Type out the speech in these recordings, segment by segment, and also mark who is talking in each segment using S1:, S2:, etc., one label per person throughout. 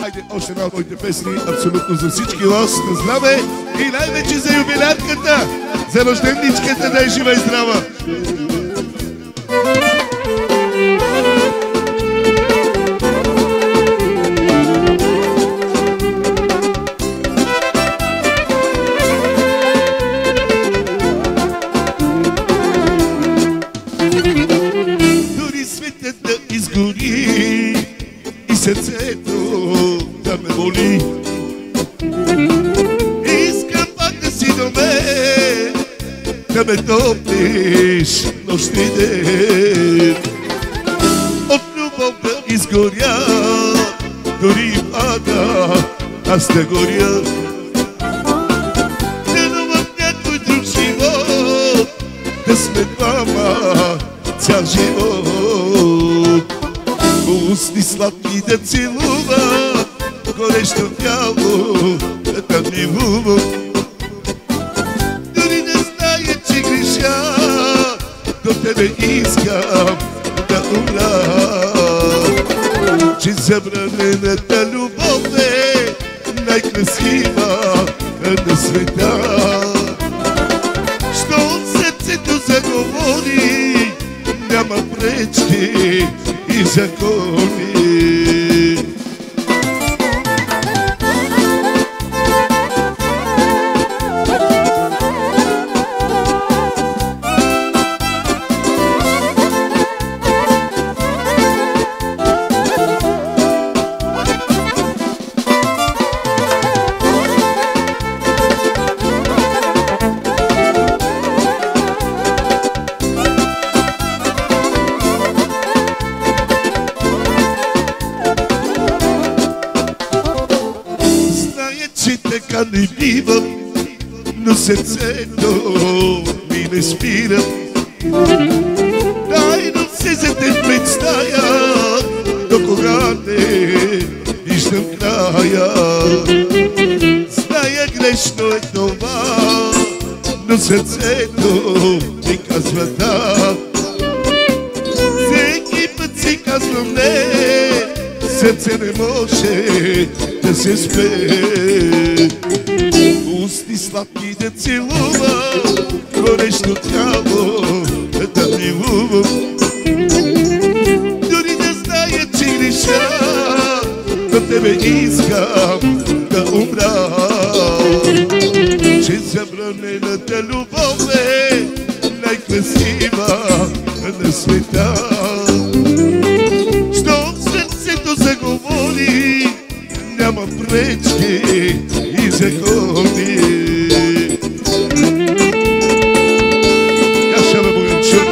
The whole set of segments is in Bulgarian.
S1: Хайде, още една от моите песни, абсолютно за всички вас, на здраве и най-вече за юбилятката, за рожденничката, да е жива и здрава. Дори светът да изгори и сърцето да ме боли, искам пак да си до мен, да ме топлиш нощ и ден. От любов да изгоря, дори и пада, аз да горя. Денувам някой друг живот, да сме двама цял живот. Устни сладки да целуват, горещо тяло да милувам. Дори не зная, че греша, до тебе искам да умра. Че забранената любов е най-красива на света. Що от сърцето заговори, няма пречки и закони. Че така не бива, но сърцето ми не спира. Тайно се за теб представя, до кога не виждам края. Зная, грешно е това, но сърцето ми казва да. Всеки път си казвам не, сърце не може да се спре. Устни сладки да целува, горещо тяло да милувам. Дори да зная, че греша, до тебе искам да умра. Че забранената любов е най-красива на света. Заговори, няма пречки и закони. Каша на Боянчук.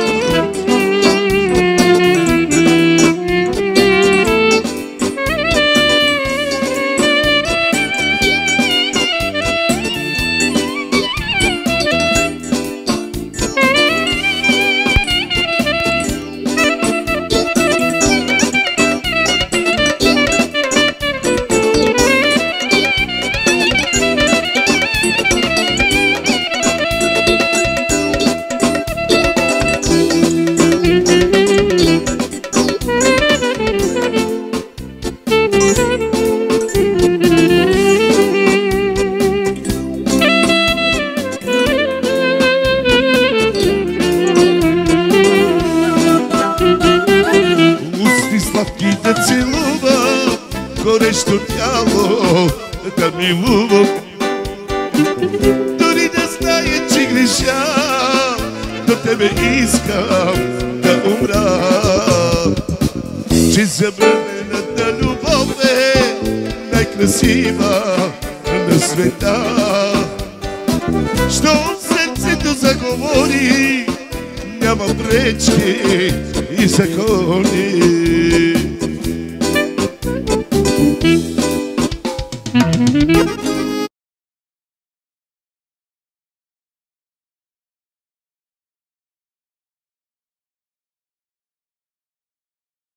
S1: Да целува, горещо тяло да милувам. Дори да зная, че греша, до тебе искам да умра. Че забранената любов е най-красива на света. Що сърцето заговори, няма пречки и закони.